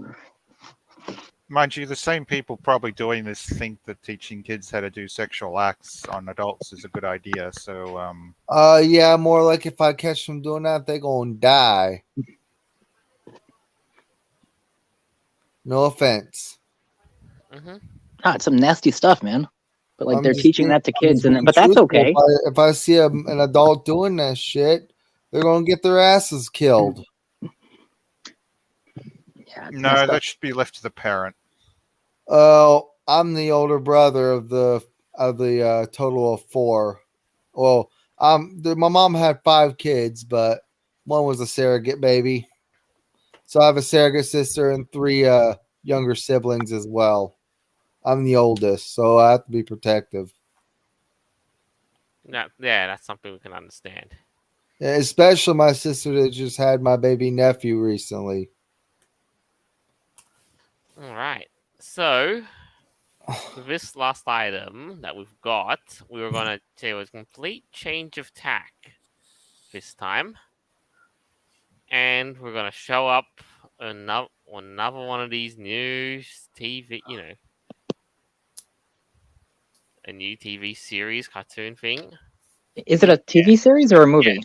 Mind you, the same people probably doing this think that teaching kids how to do sexual acts on adults is a good idea. So, Yeah, more like if I catch them doing that, they gonna die. No offense. Ah, it's some nasty stuff, man. But like I'm they're just teaching being- that to I'm just kids, and being but that's truthful. okay. If I see an adult doing that shit, they're gonna get their asses killed. Yeah, it's no, messed up. that should be left to the parent. Oh, I'm the older brother of the total of 4. Well, my mom had 5 kids, but one was a surrogate baby. So I have a surrogate sister and 3 younger siblings as well. I'm the oldest, so I have to be protective. Yeah, that's something we can understand. Yeah, especially my sister that just had my baby nephew recently. All right. So, with this last item that we've got, we were going to do a complete change of tack this time. And we're going to show up another one of these new TV, a new TV series, cartoon thing. Is it a TV series or a movie?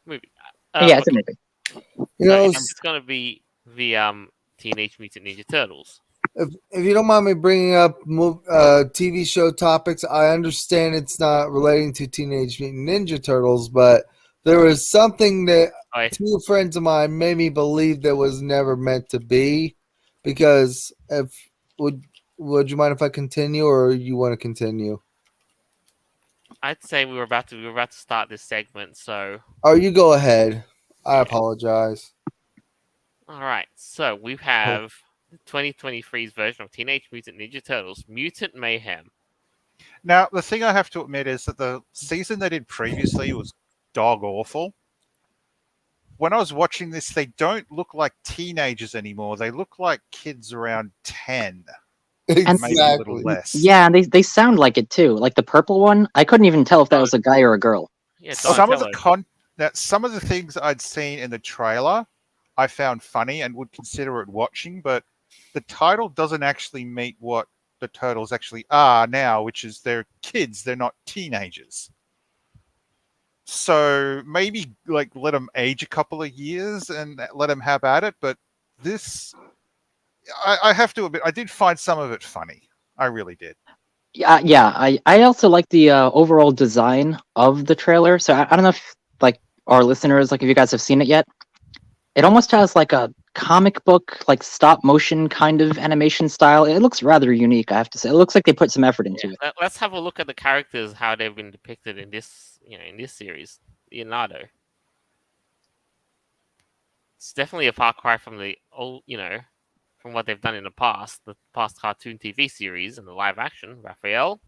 Movie. Yeah, it's a movie. You know, it's going to be the Teenage Mutant Ninja Turtles. if you don't mind me bringing up TV show topics, I understand it's not relating to Teenage Mutant Ninja Turtles, but there was something that 2 friends of mine made me believe that was never meant to be. Because would you mind if I continue, or you want to continue? I'd say we were about to start this segment, so. Oh, you go ahead. I apologize. All right, so we have 2023's version of Teenage Mutant Ninja Turtles, Mutant Mayhem. Now, the thing I have to admit is that the season they did previously was dog awful. when I was watching this, they don't look like teenagers anymore. They look like kids around 10, maybe a little Exactly. less. Yeah, and they sound like it too. Like the purple one, I couldn't even tell if that was a guy or a girl. Yeah, Some of Donatello. some of the things I'd seen in the trailer, I found funny and would consider it watching, but the title doesn't actually meet what the turtles actually are now, which is they're kids, they're not teenagers. So maybe like let them age a couple of years and let them have at it. But this, I have to admit, I did find some of it funny. I really did. Yeah. I also like the overall design of the trailer. So I don't know if like our listeners, like if you guys have seen it yet. It almost has like a comic book, like stop motion kind of animation style. It looks rather unique, I have to say. It looks like they put some effort into it. Let's have a look at the characters, how they've been depicted in this, in this series. Leonardo. It's definitely a far cry from the old, from what they've done in the past cartoon TV series and the live action. Raphael,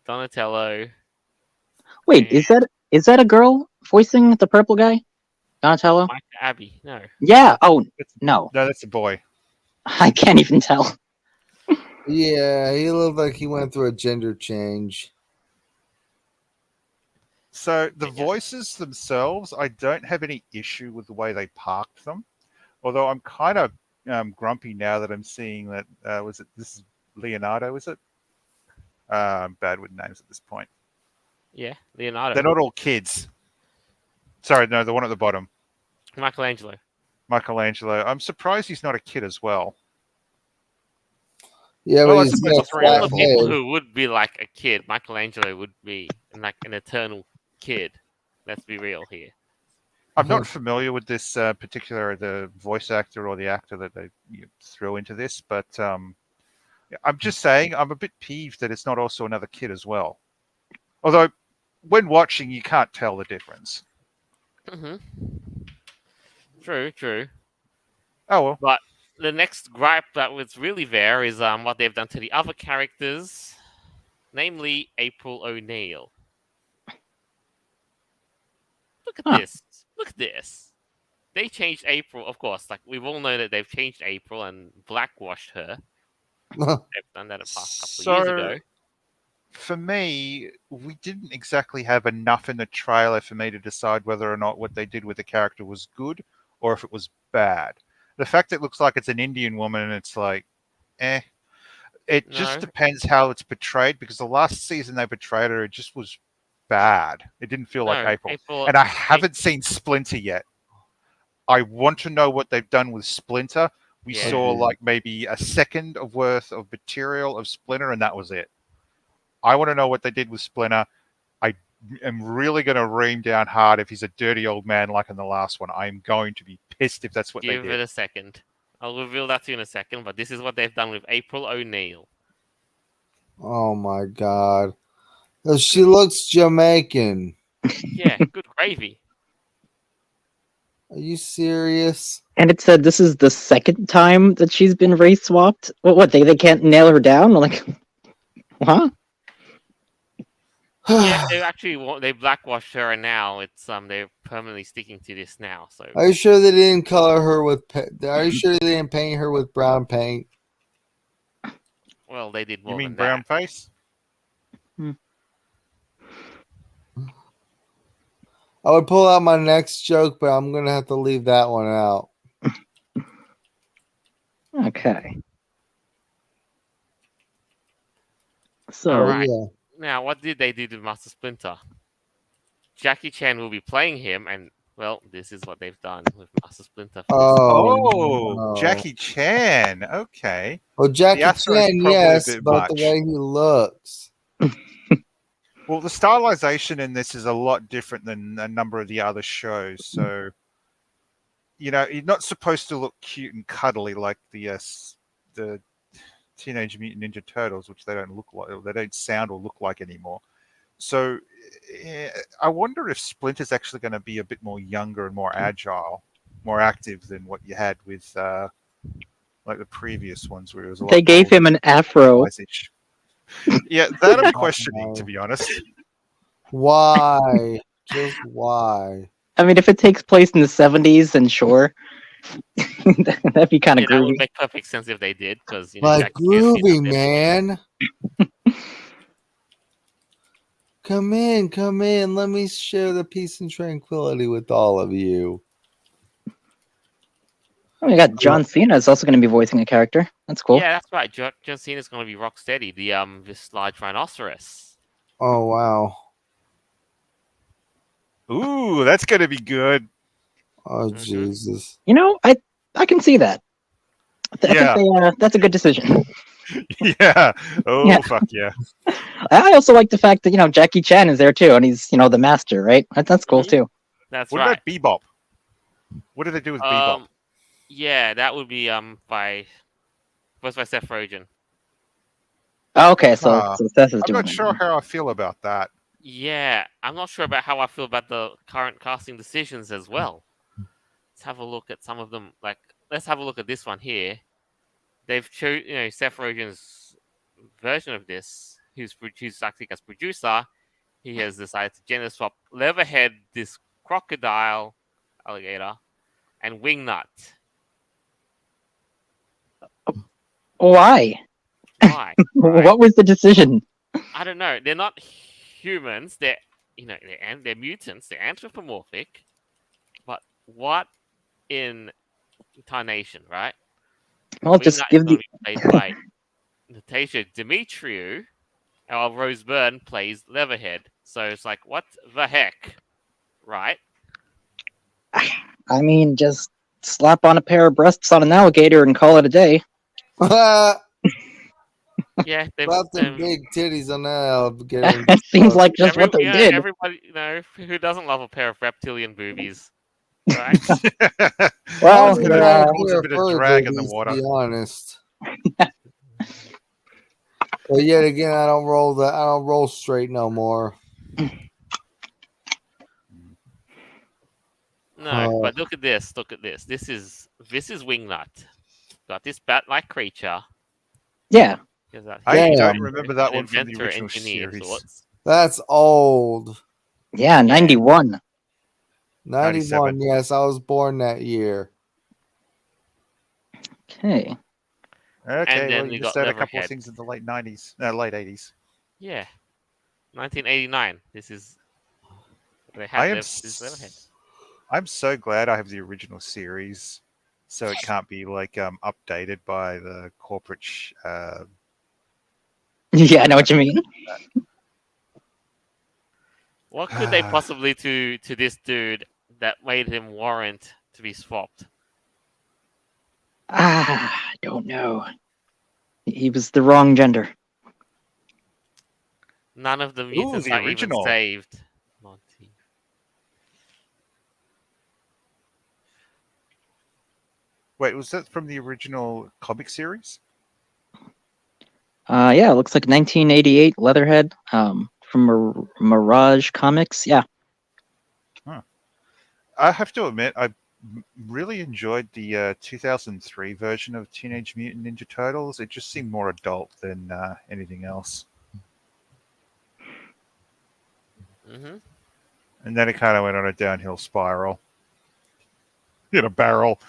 Donatello. Wait, is that a girl voicing the purple guy? Donatello? Mike Abbey. No. Yeah. Oh no, No, that's a boy. I can't even tell. Yeah, he looked like he went through a gender change. So the voices themselves, I don't have any issue with the way they parked them. Although I'm kind of grumpy now that I'm seeing that this is Leonardo, is it? I'm bad with names at this point. Yeah, Leonardo. They're not all kids. Sorry, no, the one at the bottom. Michelangelo. I'm surprised he's not a kid as well. Yeah, Well, but I he's suppose got it's a real. All flat the people head. who would be like a kid, Michelangelo would be like an eternal kid. Let's be real here. I'm not familiar with this particular the voice actor or the actor that they throw into this, but I'm just saying I'm a bit peeved that it's not also another kid as well. Although when watching, you can't tell the difference. Mm-hmm. True. Oh well. But the next gripe that was really there is what they've done to the other characters, namely April O'Neil. Look at this. Look at this. They changed April, of course. Like we've all known that they've changed April and blackwashed her. They've done that a past couple of years ago. For me, we didn't exactly have enough in the trailer for me to decide whether or not what they did with the character was good or if it was bad. The fact it looks like it's an Indian woman and it's like, It just depends how it's portrayed because the last season they portrayed her, it just was bad. It didn't feel like April. And I haven't seen Splinter yet. I want to know what they've done with Splinter. We saw like maybe a second of worth of material of Splinter and that was it. I want to know what they did with Splinter. I am really going to ream down hard if he's a dirty old man like in the last one. I'm going to be pissed if that's what they did. Give it a second. I'll reveal that to you in a second, but this is what they've done with April O'Neil. Oh my god. She looks Jamaican. Yeah, good gravy. Are you serious? And it said this is the second time that she's been race swapped. What they can't nail her down? Like, huh? Yeah, they blackwashed her, and now it's they're permanently sticking to this now. So are you sure they didn't color her with? Are you sure they didn't paint her with brown paint? Well, they did more. You mean than brown that. face? I would pull out my next joke, but I'm gonna have to leave that one out. Okay. So all right. Yeah. Now, what did they do to Master Splinter? Jackie Chan will be playing him, and well, this is what they've done with Master Splinter. No. Jackie Chan. Okay. Well, Jackie The actor is Chan, probably a yes, bit but the much. way he looks. Well, the stylization in this is a lot different than a number of the other shows. So, you're not supposed to look cute and cuddly like the Teenage Mutant Ninja Turtles, which they don't look like, they don't sound or look like anymore. So, I wonder if Splinter's actually going to be a bit more younger and more agile, more active than what you had with like the previous ones, where it was a lot. They gave him an afro. Yeah, that I'm questioning, to be honest. Why? Just why? I mean, if it takes place in the 70s, then sure. That'd be kind of That would groovy. make perfect sense if they did, because you know, Like Jackie Chan's been groovy, up there man. Come in. Let me share the peace and tranquility with all of you. Oh, we got John Cena is also going to be voicing a character. That's cool. Yeah, that's right. John Cena's going to be Rocksteady, this large rhinoceros. Oh wow. Ooh, that's gonna be good. Oh Mhm. Jesus. You know, I can see that. I Yeah. think that's a good decision. Yeah. Oh Yeah. fuck yeah. I also like the fact that Jackie Chan is there too, and he's the master, right? That's cool Mhm. too. That's What right. about Bebop? What do they do with Bebop? Yeah, that would be voiced by Seth Rogen. Oh, okay, so Seth is I'm doing not it. sure how I feel about that. Yeah, I'm not sure about how I feel about the current casting decisions as well. Let's have a look at some of them. Like, let's have a look at this one here. They've chosen, Seth Rogen's version of this, who's acting as producer. He has decided to gender swap Leatherhead, this crocodile, alligator, and Wingnut. Why? Why? Right? What was the decision? I don't know. They're not humans. They're they're mutants. They're anthropomorphic. But what in incarnation, right? Well, just Wingnut is give going the. to be played by Natasha Demetriou, while Rose Byrne plays Leatherhead. So it's like, what the heck, right? I mean, just slap on a pair of breasts on an alligator and call it a day. Yeah, they've Slap them big titties on that alligator. It seems like just what they did. Everybody, who doesn't love a pair of reptilian boobies, right? Well, Holds a bit of drag in the water. To be honest. But yet again, I don't roll straight no more. No, but look at this. Look at this. This is Wingnut. Got this bat-like creature. Yeah. I don't remember that one from the original series. That's old. Yeah, 91. 91, yes. I was born that year. Okay. Okay, and then well, we you got just had a couple Leatherhead. of things in the late 80s. Yeah. 1989. This is... They I had am this Leatherhead. I'm so glad I have the original series, so it can't be like updated by the corporate. Yeah, I know what you mean. What could they possibly do to this dude that made him warrant to be swapped? I don't know. He was the wrong gender. None of the mutants the are original. even saved. Monty. Wait, was that from the original comic series? Yeah, it looks like 1988 Leatherhead from Mirage Comics. Yeah. Huh. I have to admit, I really enjoyed the 2003 version of Teenage Mutant Ninja Turtles. It just seemed more adult than anything else. Mm-hmm. And then it kind of went on a downhill spiral. In a barrel.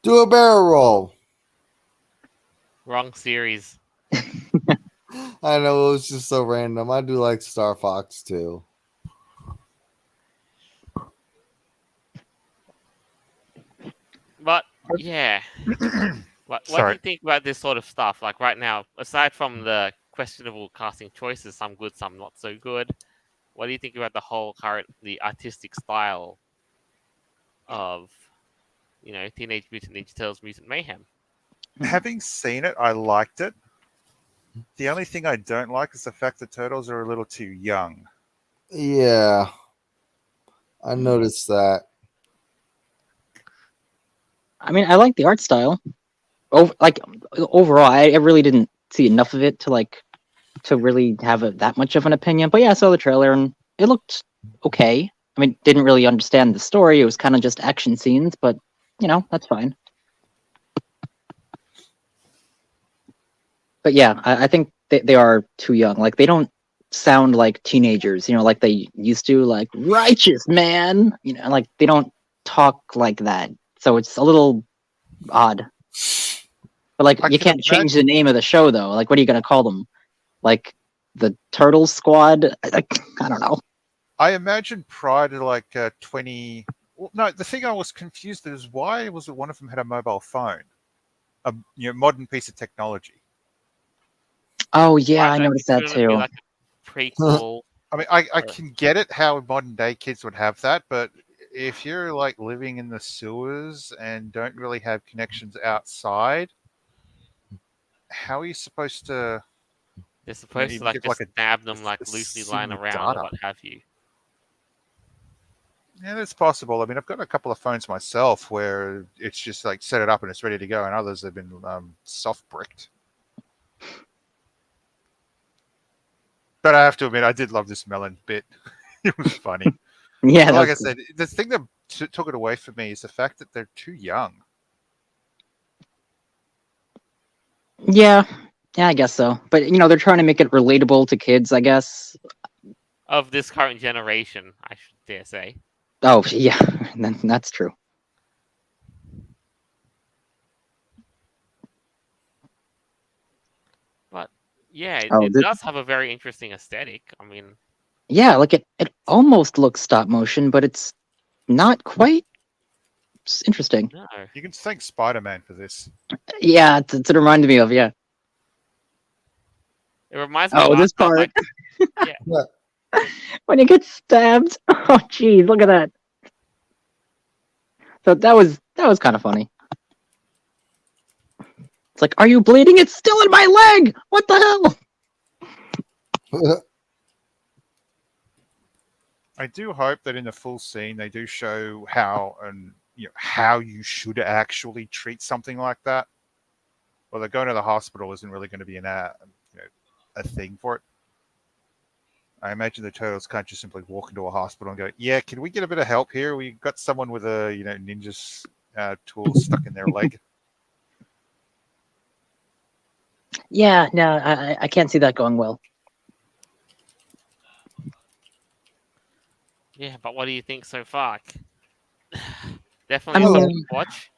Do a barrel roll. Wrong series. I know, it was just so random. I do like Star Fox too. But yeah, what do you think about this sort of stuff? Like right now, aside from the questionable casting choices, some good, some not so good. What do you think about the artistic style of, Teenage Mutant Ninja Turtles Mutant Mayhem? Having seen it, I liked it. The only thing I don't like is the fact that turtles are a little too young. Yeah, I noticed that. I mean, I like the art style. Overall, I really didn't see enough of it to really have that much of an opinion. But yeah, I saw the trailer and it looked okay. I mean, didn't really understand the story. It was kind of just action scenes, but that's fine. But yeah, I think they are too young. Like they don't sound like teenagers, like they used to, like righteous man, like they don't talk like that. So it's a little odd. But like I you can can't change the name of the show though. Like what are you gonna call them? Like the Turtle Squad? I don't know. I imagine prior to like 20. Well, no, the thing I was confused is why was it one of them had a mobile phone, a modern piece of technology. Oh yeah, Right, I like, noticed that shouldn't it be too. like a prequel? I mean, I can get it how modern day kids would have that, but if you're like living in the sewers and don't really have connections outside, how are you supposed to They're supposed to even like get like just stab them like a loosely SIM lying with around or data? what have you. Yeah, that's possible. I mean, I've got a couple of phones myself where it's just like set it up and it's ready to go, and others have been soft bricked. But I have to admit, I did love this melon bit. It was funny. Yeah, But like I that's said, the thing that took it away from me is the fact that they're too young. yeah, I guess so. But they're trying to make it relatable to kids, I guess. Of this current generation, I should dare say. Oh yeah, that's true. But yeah, Oh, it does have a very interesting aesthetic. I mean, yeah, like it almost looks stop motion, but it's not quite. It's interesting. no. You can thank Spider-Man for this. Yeah, it reminded me of, yeah. It reminds me Oh, last this time, part. like, When he gets stabbed. Oh, geez, look at that. So that was kind of funny. It's like, are you bleeding? It's still in my leg. What the hell? I do hope that in the full scene they do show how how you should actually treat something like that. Well, going to the hospital isn't really going to be a thing for it. I imagine the turtles can't just simply walk into a hospital and go, "Yeah, can we get a bit of help here? We got someone with a ninja's tool stuck in their leg." Yeah, no, I can't see that going well. yeah. But what do you think so far? I Definitely a mean, watch.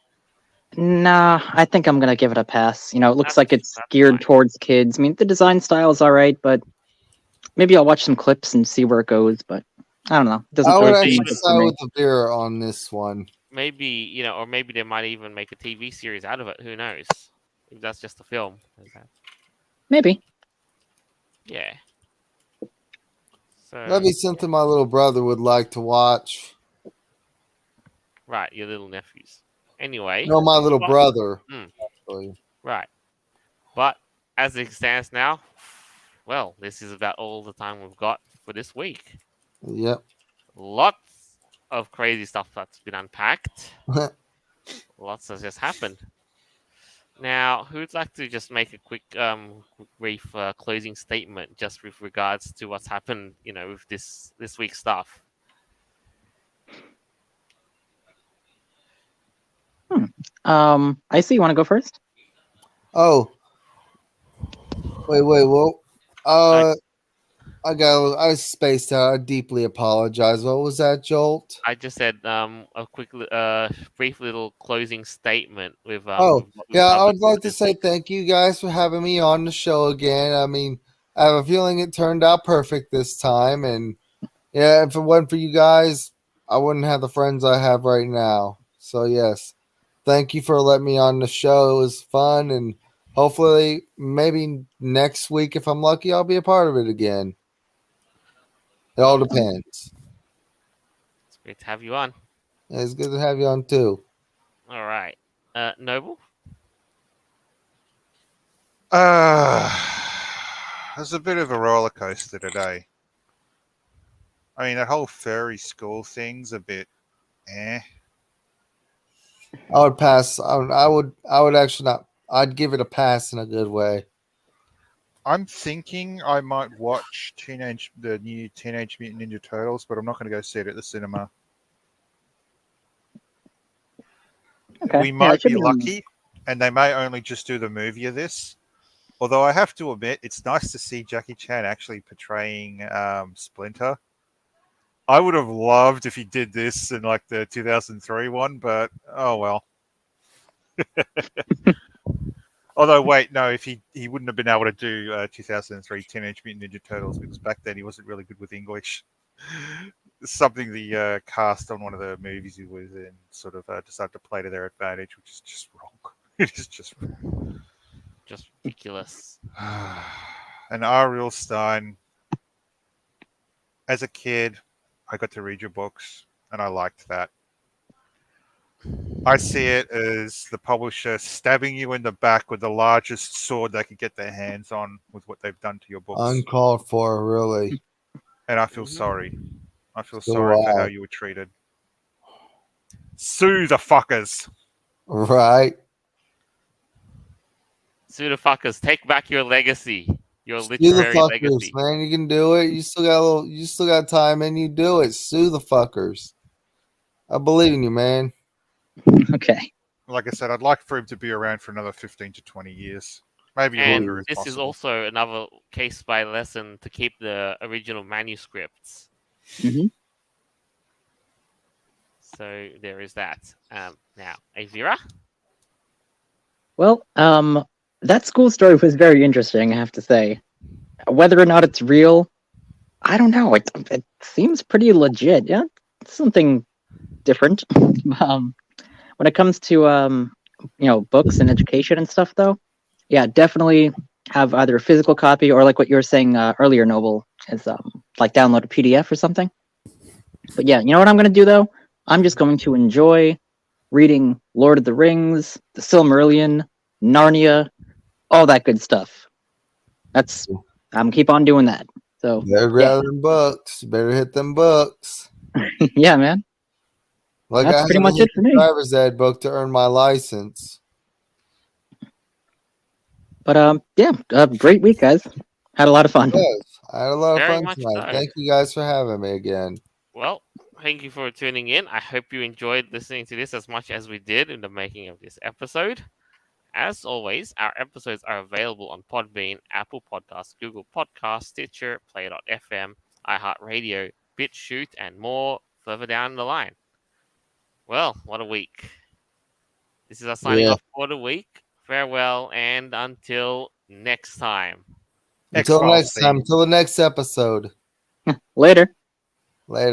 nah, I think I'm gonna give it a pass. It looks like it's That's geared fine. towards kids. I mean, the design style is all right, but maybe I'll watch some clips and see where it goes. But I don't know. It doesn't I would really seem actually like it for side me. with the beer on this one. Maybe or maybe they might even make a TV series out of it. Who knows? If that's just a film. Maybe. Yeah. So That'd be something my little brother would like to watch. right, your little nephews. Anyway. No, my little But- brother. Mm. Actually. Right. But as it stands now, well, this is about all the time we've got for this week. Yep. Lots of crazy stuff that's been unpacked. Lots has just happened. Now, who'd like to just make a quick, brief closing statement just with regards to what's happened, with this week's stuff? I see. You want to go first? Oh. Wait, whoa. I spaced out. I deeply apologize. What was that, Jolt? I just said a quick, brief little closing statement with. Oh, with what we've yeah, I covered would like to this say week. thank you guys for having me on the show again. I mean, I have a feeling it turned out perfect this time. And yeah, if it wasn't for you guys, I wouldn't have the friends I have right now. So, yes, thank you for letting me on the show. It was fun. And hopefully, maybe next week, if I'm lucky, I'll be a part of it again. It all depends. It's great to have you on. Yeah, it's good to have you on too. All right, Noble. It's a bit of a roller coaster today. I mean, that whole furry school thing's a bit eh. I would pass. I would actually not. I'd give it a pass in a good way. I'm thinking I might watch the new Teenage Mutant Ninja Turtles, but I'm not going to go see it at the cinema. Okay. We Yeah, it might should be be lucky, and they may only just do the movie of this. Although I have to admit, it's nice to see Jackie Chan actually portraying Splinter. I would have loved if he did this in like the 2003 one, but oh well. Although, wait, no, if he wouldn't have been able to do 2003 Teenage Mutant Ninja Turtles because back then he wasn't really good with English. Something the cast on one of the movies he was in sort of decided to play to their advantage, which is just wrong. It is just wrong. Just ridiculous. And R.L. Stein, as a kid, I got to read your books, and I liked that. I see it as the publisher stabbing you in the back with the largest sword they could get their hands on with what they've done to your books. Uncalled for, really. And I feel sorry. I feel So sorry for how you were treated. Sue the fuckers. Right. Sue the fuckers, take back your legacy. Your Sue the literary fuckers, legacy. man. You can do it. You still got time and you do it. Sue the fuckers. I believe in you, man. Okay. Like I said, I'd like for him to be around for another 15 to 20 years. Maybe And longer if this possible. is also another case by lesson to keep the original manuscripts. hmm So there is that. Now, Avira? Well, that school story was very interesting, I have to say. Whether or not it's real, I don't know. It seems pretty legit. Yeah, it's something different. When it comes to books and education and stuff, though, yeah, definitely have either a physical copy or like what you were saying earlier, Noble, is like download a PDF or something. But yeah, you know what I'm gonna do though? I'm just going to enjoy reading Lord of the Rings, The Silmarillion, Narnia, all that good stuff. I'm keep on doing that. So Better grab them books. Better hit them books. yeah, man. Like That's I pretty had much to hit it for the me. driver's ed book to earn my license. But yeah, great week, guys. Had a lot of fun. Yes, I had a lot of Very fun much tonight. so. Thank you guys for having me again. Well, thank you for tuning in. I hope you enjoyed listening to this as much as we did in the making of this episode. As always, our episodes are available on Podbean, Apple Podcasts, Google Podcasts, Stitcher, Play.fm, iHeartRadio, BitChute, and more further down the line. Well, what a week. This is our signing off for the week. Farewell, and until next time. Until X-Files next time. theme. Until the next episode. Later. Later.